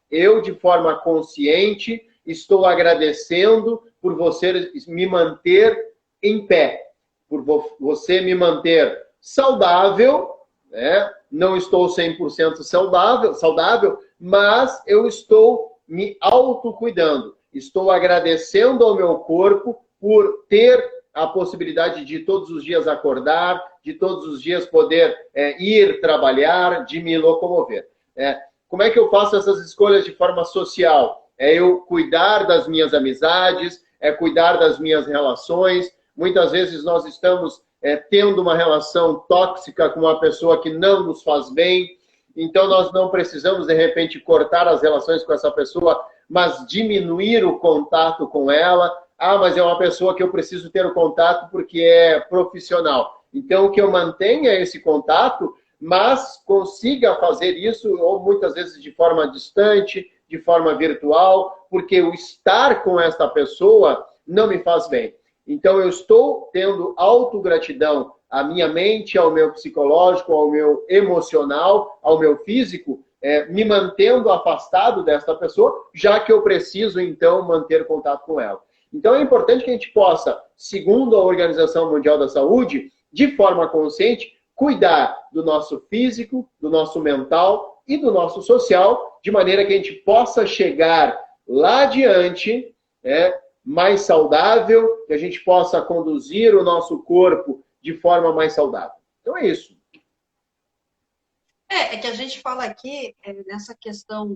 eu de forma consciente estou agradecendo por você me manter em pé, por você me manter saudável, não estou 100% saudável, mas eu estou me autocuidando. Estou agradecendo ao meu corpo por ter a possibilidade de todos os dias acordar, de todos os dias poder ir trabalhar, de me locomover. Como é que eu faço essas escolhas de forma social? Eu cuidar das minhas amizades, cuidar das minhas relações. Muitas vezes nós estamos tendo uma relação tóxica com uma pessoa que não nos faz bem. Então nós não precisamos, de repente, cortar as relações com essa pessoa, mas diminuir o contato com ela. Mas é uma pessoa que eu preciso ter o contato porque é profissional. Então que eu mantenha esse contato, mas consiga fazer isso, ou muitas vezes de forma distante, de forma virtual, porque o estar com esta pessoa não me faz bem. Então, eu estou tendo autogratidão a minha mente, ao meu psicológico, ao meu emocional, ao meu físico, me mantendo afastado desta pessoa, já que eu preciso, então, manter contato com ela. Então, é importante que a gente possa, segundo a Organização Mundial da Saúde, de forma consciente, cuidar do nosso físico, do nosso mental e do nosso social, de maneira que a gente possa chegar lá adiante, mais saudável, que a gente possa conduzir o nosso corpo de forma mais saudável. Então é isso. É que a gente fala aqui nessa questão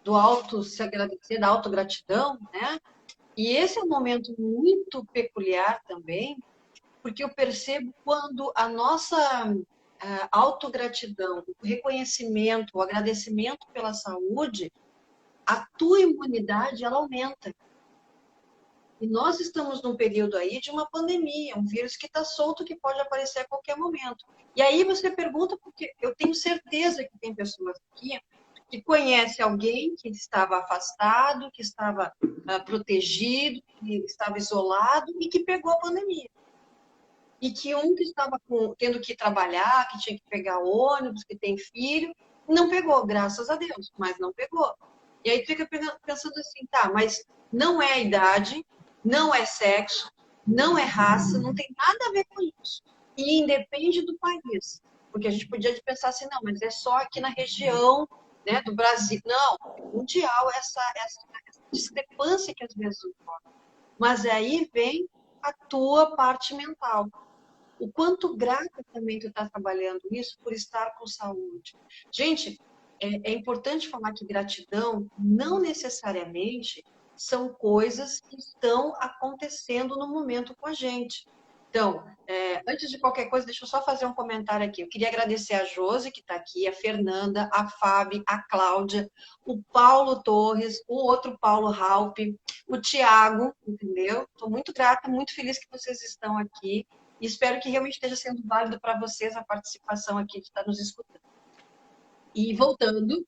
do auto se agradecer, da autogratidão, né? E esse é um momento muito peculiar também, porque eu percebo quando a nossa autogratidão, o reconhecimento, o agradecimento pela saúde, a tua imunidade, ela aumenta. E nós estamos num período aí de uma pandemia, um vírus que está solto, que pode aparecer a qualquer momento. E aí você pergunta, porque eu tenho certeza que tem pessoas aqui que conhecem alguém que estava afastado, que estava protegido, que estava isolado e que pegou a pandemia. E que um que estava tendo que trabalhar, que tinha que pegar ônibus, que tem filho, não pegou, graças a Deus, mas não pegou. E aí fica pensando assim, tá, mas não é a idade, não é sexo, não é raça, não tem nada a ver com isso. E independe do país. Porque a gente podia pensar assim, não, mas é só aqui na região, né, do Brasil. Não, é mundial essa discrepância que às vezes ocorre. Mas aí vem a tua parte mental. O quanto grata também tu está trabalhando isso por estar com saúde. Gente, é importante falar que gratidão não necessariamente são coisas que estão acontecendo no momento com a gente. Então, antes de qualquer coisa, deixa eu só fazer um comentário aqui. Eu queria agradecer a Josi, que está aqui, a Fernanda, a Fábio, a Cláudia, o Paulo Torres, o outro Paulo Raup, o Tiago, entendeu? Estou muito grata, muito feliz que vocês estão aqui. E espero que realmente esteja sendo válido para vocês a participação aqui de estar nos escutando. E voltando,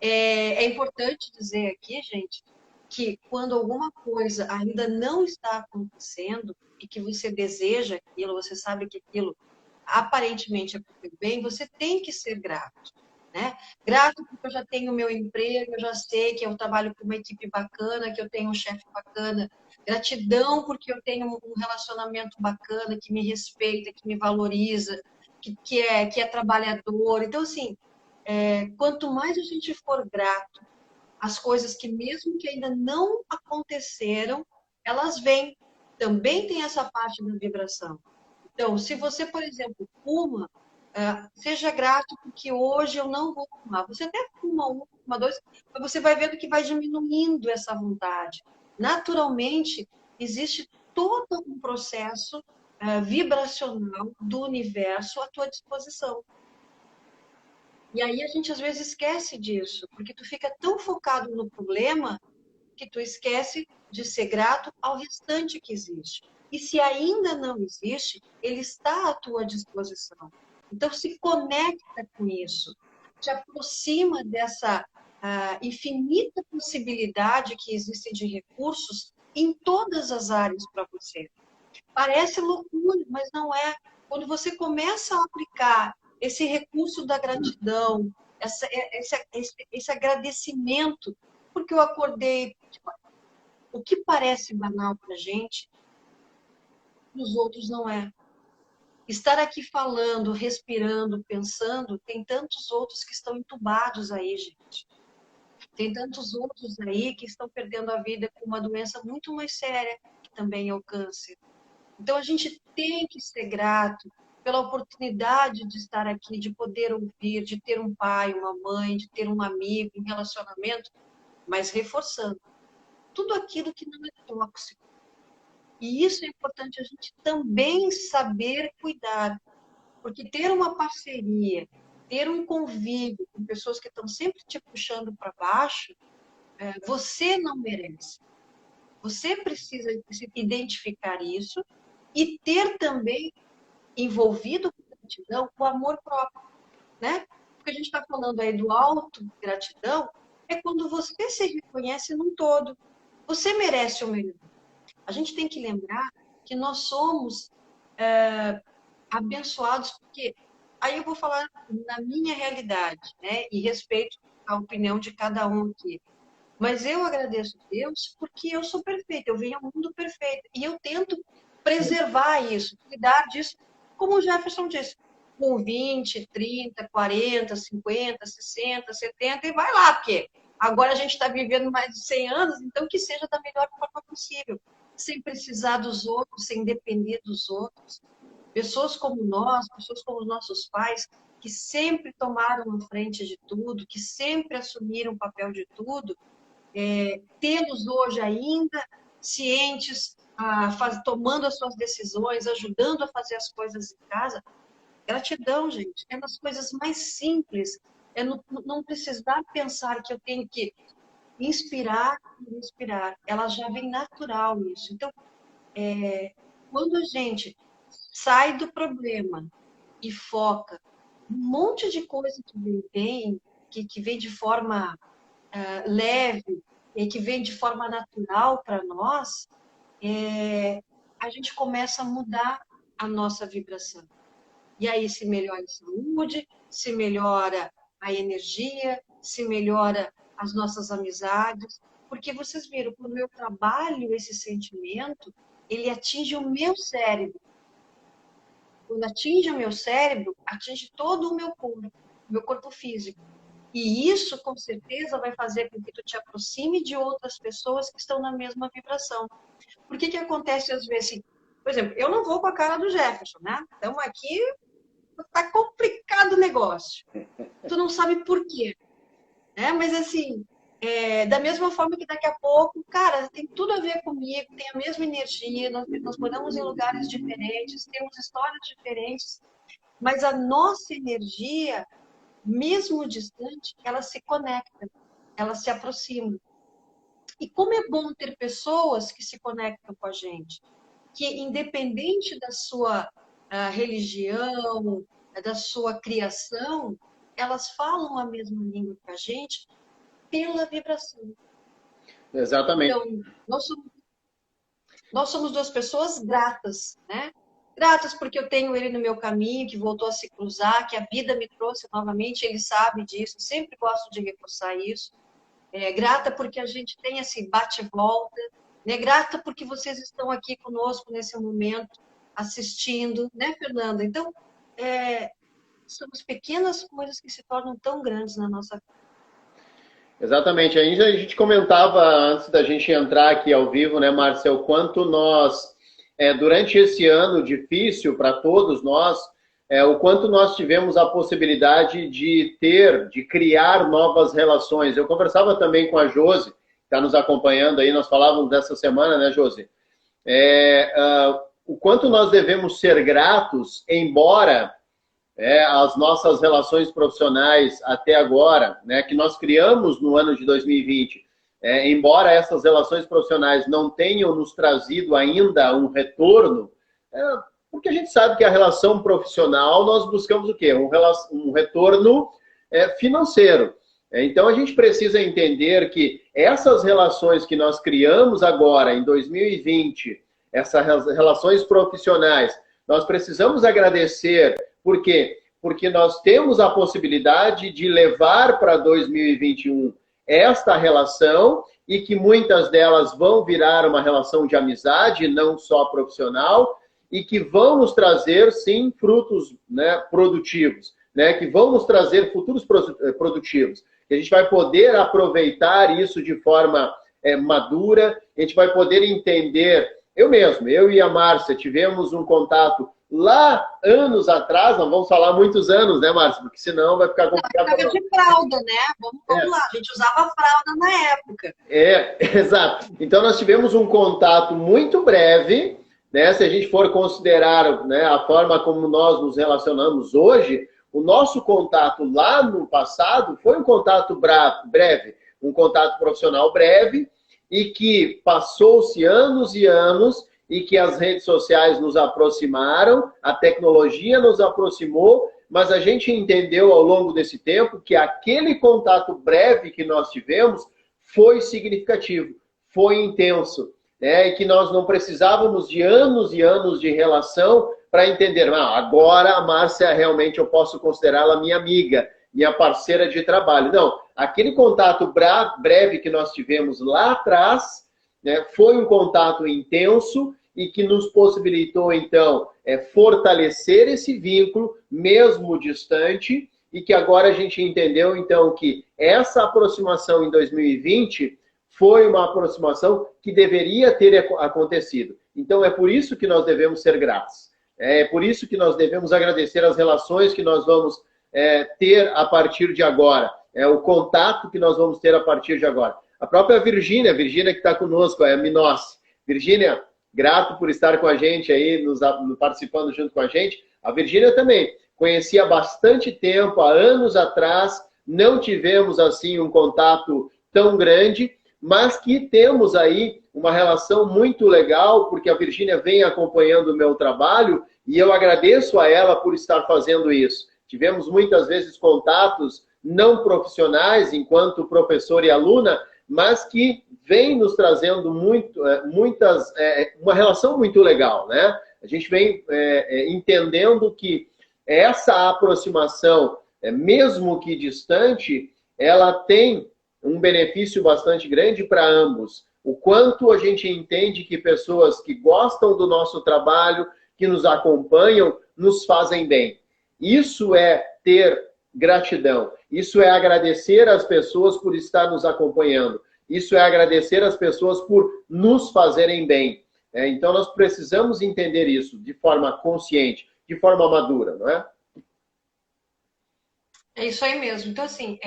é importante dizer aqui, gente, que quando alguma coisa ainda não está acontecendo e que você deseja aquilo, você sabe que aquilo aparentemente é muito bem, você tem que ser grato. Né? Grato porque eu já tenho meu emprego, eu já sei que eu trabalho com uma equipe bacana, que eu tenho um chefe bacana. Gratidão porque eu tenho um relacionamento bacana, que me respeita, que me valoriza, que é trabalhador. Então, assim, quanto mais a gente for grato às coisas que mesmo que ainda não aconteceram, elas vêm. Também tem essa parte da vibração. Então, se você, por exemplo, fuma, seja grato porque hoje eu não vou fumar. Você até fuma dois, mas você vai vendo que vai diminuindo essa vontade. Naturalmente, existe todo um processo vibracional do universo à tua disposição. E aí a gente às vezes esquece disso, porque tu fica tão focado no problema que tu esquece de ser grato ao restante que existe. E se ainda não existe, ele está à tua disposição. Então, se conecta com isso, te aproxima dessa infinita possibilidade que existe de recursos em todas as áreas para você. Parece loucura, mas não é. Quando você começa a aplicar esse recurso da gratidão, esse agradecimento, porque eu acordei, o que parece banal para a gente, os outros não é. Estar aqui falando, respirando, pensando, tem tantos outros que estão entubados aí, gente. Tem tantos outros aí que estão perdendo a vida com uma doença muito mais séria, que também é o câncer. Então, a gente tem que ser grato pela oportunidade de estar aqui, de poder ouvir, de ter um pai, uma mãe, de ter um amigo, um relacionamento, mas reforçando tudo aquilo que não é tóxico. E isso é importante a gente também saber cuidar, porque ter uma parceria, ter um convívio com pessoas que estão sempre te puxando para baixo, você não merece. Você precisa identificar isso e ter também envolvido com gratidão o amor próprio, né? Porque a gente está falando aí do auto-gratidão, é quando você se reconhece num todo. Você merece o melhor. A gente tem que lembrar que nós somos abençoados, porque aí eu vou falar na minha realidade, né? E respeito a opinião de cada um aqui. Mas eu agradeço a Deus porque eu sou perfeita, eu venho ao mundo perfeito. E eu tento preservar isso, cuidar disso, como o Jefferson disse, com 20, 30, 40, 50, 60, 70, e vai lá, porque agora a gente está vivendo mais de 100 anos, então que seja da melhor forma possível, sem precisar dos outros, sem depender dos outros. Pessoas como nós, pessoas como os nossos pais, que sempre tomaram a frente de tudo, que sempre assumiram o papel de tudo, tê-los hoje ainda cientes, tomando as suas decisões, ajudando a fazer as coisas em casa. Gratidão, gente. É nas coisas mais simples. É não precisar pensar que eu tenho que inspirar e inspirar. Ela já vem natural isso. Então, quando a gente sai do problema e foca um monte de coisa que vem de forma leve e que vem de forma natural para nós, a gente começa a mudar a nossa vibração. E aí se melhora a saúde, se melhora a energia, se melhora as nossas amizades. Porque vocês viram, quando eu trabalho esse sentimento, ele atinge o meu cérebro. Quando atinge o meu cérebro, atinge todo o meu corpo físico. E isso, com certeza, vai fazer com que tu te aproxime de outras pessoas que estão na mesma vibração. Por que acontece às vezes assim? Por exemplo, eu não vou com a cara do Jefferson, né? Então aqui tá complicado o negócio. Tu não sabe por quê, né? Mas assim, da mesma forma que daqui a pouco, cara, tem tudo a ver comigo, tem a mesma energia, nós moramos em lugares diferentes, temos histórias diferentes, mas a nossa energia, mesmo distante, ela se conecta, ela se aproxima. E como é bom ter pessoas que se conectam com a gente, que independente da sua religião, da sua criação, elas falam a mesma língua que a gente pela vibração. Exatamente. Então, nós somos duas pessoas gratas, né? Gratas porque eu tenho ele no meu caminho, que voltou a se cruzar, que a vida me trouxe novamente, ele sabe disso, sempre gosto de reforçar isso. Grata porque a gente tem esse bate-volta, né? Grata porque vocês estão aqui conosco nesse momento, assistindo, né, Fernanda? Então, são as pequenas coisas que se tornam tão grandes na nossa vida. Exatamente. A gente comentava antes da gente entrar aqui ao vivo, né, Márcia, o quanto nós, durante esse ano difícil para todos nós, o quanto nós tivemos a possibilidade de criar novas relações. Eu conversava também com a Josi, que está nos acompanhando aí, nós falávamos dessa semana, né, Josi? O quanto nós devemos ser gratos, embora as nossas relações profissionais até agora, né, que nós criamos no ano de 2020, embora essas relações profissionais não tenham nos trazido ainda um retorno, porque a gente sabe que a relação profissional nós buscamos o quê? Um retorno financeiro. Então a gente precisa entender que essas relações que nós criamos agora, em 2020, essas relações profissionais, nós precisamos agradecer. Por quê? Porque nós temos a possibilidade de levar para 2021 esta relação e que muitas delas vão virar uma relação de amizade, não só profissional, e que vão nos trazer, sim, frutos, né, produtivos, né, que vão nos trazer futuros produtivos. A gente vai poder aproveitar isso de forma madura, a gente vai poder entender. Eu e a Márcia tivemos um contato lá anos atrás, não vamos falar muitos anos, né, Márcia? Porque senão vai ficar complicado. Não, de fralda, né? Vamos lá, a gente usava fralda na época. Exato. Então nós tivemos um contato muito breve, né? Se a gente for considerar, né, a forma como nós nos relacionamos hoje, o nosso contato lá no passado foi um contato breve, um contato profissional breve, e que passou-se anos e anos, e que as redes sociais nos aproximaram, a tecnologia nos aproximou, mas a gente entendeu ao longo desse tempo que aquele contato breve que nós tivemos foi significativo, foi intenso, né? E que nós não precisávamos de anos e anos de relação para entender, agora a Márcia realmente eu posso considerá-la minha amiga, minha parceira de trabalho. Não, aquele contato breve que nós tivemos lá atrás, né, foi um contato intenso e que nos possibilitou, então, fortalecer esse vínculo, mesmo distante, e que agora a gente entendeu, então, que essa aproximação em 2020 foi uma aproximação que deveria ter acontecido. Então, é por isso que nós devemos ser gratos. É por isso que nós devemos agradecer as relações que nós vamos ter a partir de agora. O contato que nós vamos ter a partir de agora. A própria Virgínia que está conosco, é a Minossi. Virgínia, grato por estar com a gente aí, participando junto com a gente. A Virgínia também conhecia há bastante tempo, há anos atrás, não tivemos assim um contato tão grande, mas que temos aí uma relação muito legal, porque a Virgínia vem acompanhando o meu trabalho e eu agradeço a ela por estar fazendo isso. Tivemos muitas vezes contatos não profissionais, enquanto professor e aluna, mas que vem nos trazendo uma relação muito legal, né? A gente vem entendendo que essa aproximação, mesmo que distante, ela tem um benefício bastante grande para ambos. O quanto a gente entende que pessoas que gostam do nosso trabalho, que nos acompanham, nos fazem bem. Isso é ter gratidão. Isso é agradecer às pessoas por estar nos acompanhando. Isso é agradecer às pessoas por nos fazerem bem. Então, nós precisamos entender isso de forma consciente, de forma madura, não é? É isso aí mesmo. Então, assim,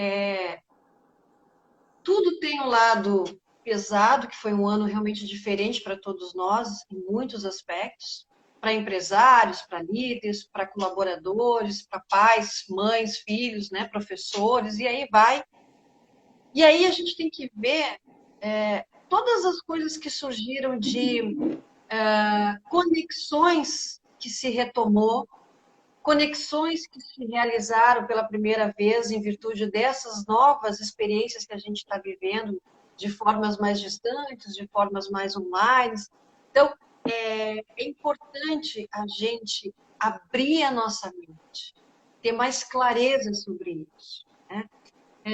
tudo tem um lado pesado, que foi um ano realmente diferente para todos nós, em muitos aspectos, para empresários, para líderes, para colaboradores, para pais, mães, filhos, né, professores, e aí vai. E aí a gente tem que ver todas as coisas que surgiram de conexões que se retomou, conexões que se realizaram pela primeira vez em virtude dessas novas experiências que a gente está vivendo, de formas mais distantes, de formas mais online. Então, é importante a gente abrir a nossa mente, ter mais clareza sobre isso, né?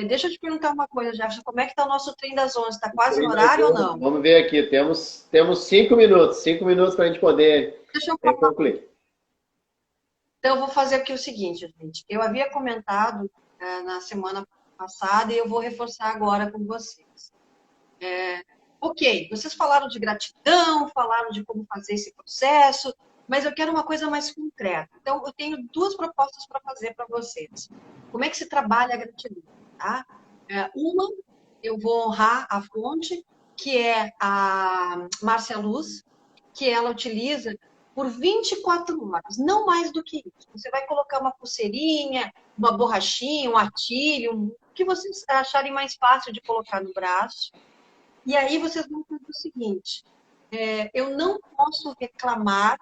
Deixa eu te perguntar uma coisa, Jefferson, como é que está o nosso trem das 11? Está quase no horário ou não? Vamos ver aqui, temos 5 minutos. 5 minutos para a gente poder concluir. Então, eu vou fazer aqui o seguinte, gente. Eu havia comentado na semana passada e eu vou reforçar agora com vocês. Ok, vocês falaram de gratidão, falaram de como fazer esse processo, mas eu quero uma coisa mais concreta. Então, eu tenho duas propostas para fazer para vocês. Como é que se trabalha a gratidão? Tá? Uma, eu vou honrar a fonte, que é a Márcia Luz, que ela utiliza por 24 horas, não mais do que isso. Você vai colocar uma pulseirinha, uma borrachinha, um atilho, o que vocês acharem mais fácil de colocar no braço. E aí vocês vão fazer o seguinte, eu não posso reclamar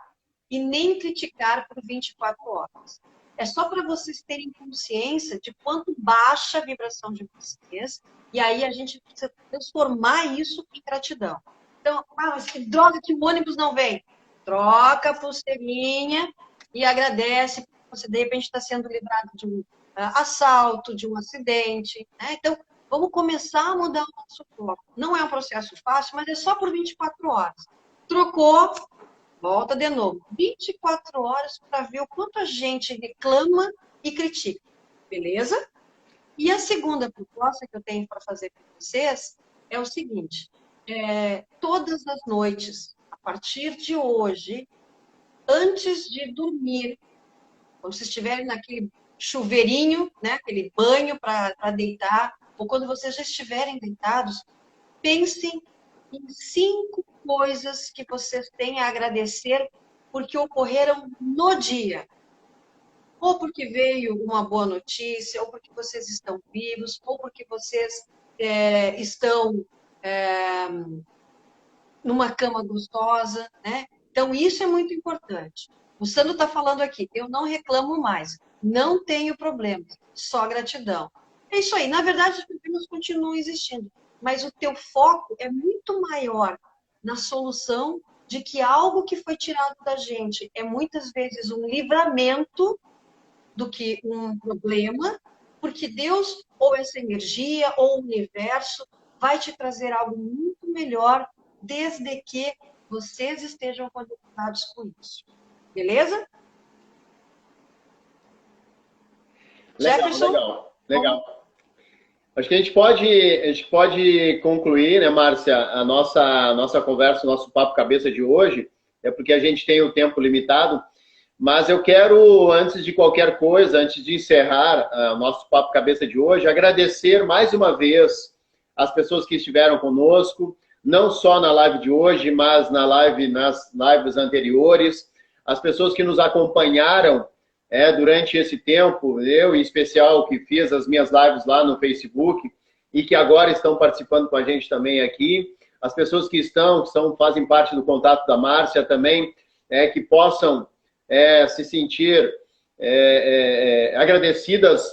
e nem criticar por 24 horas. É só para vocês terem consciência de quanto baixa a vibração de vocês, e aí a gente precisa transformar isso em gratidão. Então, mas que droga que o ônibus não vem. Troca a pulseirinha e agradece, porque você de repente está sendo livrado de um assalto, de um acidente, né? Então, vamos começar a mudar o nosso foco. Não é um processo fácil, mas é só por 24 horas. Trocou, volta de novo. 24 horas para ver o quanto a gente reclama e critica. Beleza? E a segunda proposta que eu tenho para fazer para vocês é o seguinte. Todas as noites, a partir de hoje, antes de dormir, quando vocês estiverem naquele chuveirinho, né, aquele banho para deitar, ou quando vocês já estiverem deitados, pensem em 5 coisas que vocês têm a agradecer porque ocorreram no dia. Ou porque veio uma boa notícia, ou porque vocês estão vivos, ou porque vocês estão numa cama gostosa, né? Então, isso é muito importante. O Sandro está falando aqui, eu não reclamo mais, não tenho problemas, só gratidão. É isso aí. Na verdade, os problemas continuam existindo, mas o teu foco é muito maior na solução de que algo que foi tirado da gente é muitas vezes um livramento do que um problema, porque Deus, ou essa energia, ou o universo, vai te trazer algo muito melhor, desde que vocês estejam conectados com isso. Beleza? Legal, Jefferson? legal. Acho que a gente pode concluir, né, Márcia, a nossa conversa, o nosso papo cabeça de hoje, é porque a gente tem o tempo limitado, mas eu quero, antes de qualquer coisa, antes de encerrar o nosso papo cabeça de hoje, agradecer mais uma vez as pessoas que estiveram conosco, não só na live de hoje, mas nas lives anteriores, as pessoas que nos acompanharam durante esse tempo, eu em especial que fiz as minhas lives lá no Facebook e que agora estão participando com a gente também aqui, as pessoas que fazem parte do contato da Márcia também, que possam se sentir agradecidas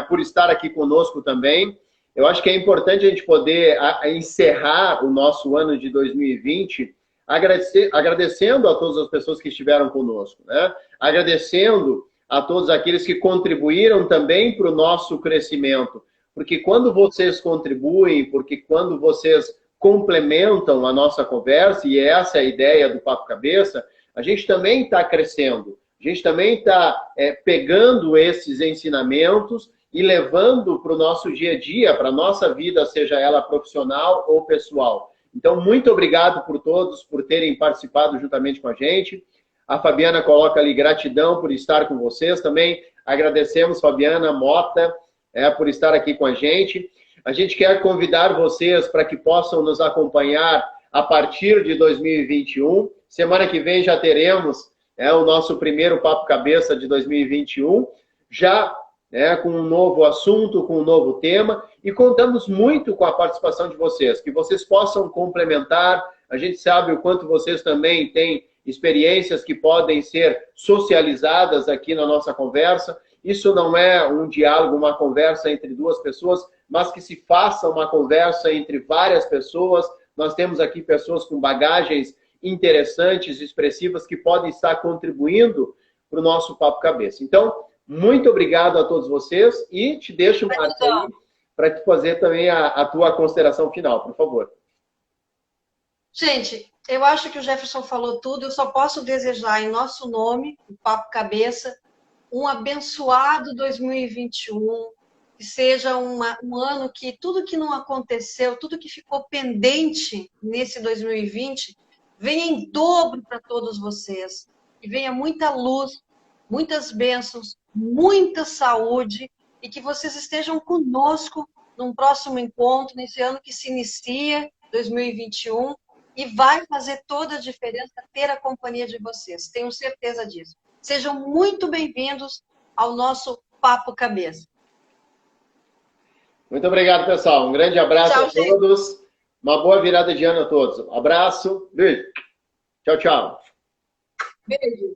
por estar aqui conosco também. Eu acho que é importante a gente poder encerrar o nosso ano de 2020 agradecendo a todas as pessoas que estiveram conosco, né? Agradecendo a todos aqueles que contribuíram também para o nosso crescimento. Porque quando vocês contribuem, porque quando vocês complementam a nossa conversa, e essa é a ideia do Papo Cabeça, a gente também está crescendo. A gente também está pegando esses ensinamentos e levando para o nosso dia a dia, para a nossa vida, seja ela profissional ou pessoal. Então, muito obrigado por todos, por terem participado juntamente com a gente. A Fabiana coloca ali gratidão por estar com vocês também. Agradecemos, Fabiana Mota, por estar aqui com a gente. A gente quer convidar vocês para que possam nos acompanhar a partir de 2021. Semana que vem já teremos o nosso primeiro Papo Cabeça de 2021, já com um novo assunto, com um novo tema, e contamos muito com a participação de vocês, que vocês possam complementar. A gente sabe o quanto vocês também têm experiências que podem ser socializadas aqui na nossa conversa. Isso não é um diálogo, uma conversa entre duas pessoas, mas que se faça uma conversa entre várias pessoas. Nós temos aqui pessoas com bagagens interessantes, expressivas, que podem estar contribuindo para o nosso Papo Cabeça. Então, muito obrigado a todos vocês e te deixo, Márcia, para te fazer também a tua consideração final, por favor. Gente, eu acho que o Jefferson falou tudo. Eu só posso desejar, em nosso nome, o Papo Cabeça, um abençoado 2021, que seja um ano que tudo que não aconteceu, tudo que ficou pendente nesse 2020, venha em dobro para todos vocês. E venha muita luz, muitas bênçãos, muita saúde, e que vocês estejam conosco num próximo encontro, nesse ano que se inicia, 2021, e vai fazer toda a diferença ter a companhia de vocês. Tenho certeza disso. Sejam muito bem-vindos ao nosso Papo Cabeça. Muito obrigado, pessoal. Um grande abraço a todos. Gente. Uma boa virada de ano a todos. Abraço. Beijo. Tchau, tchau. Beijo.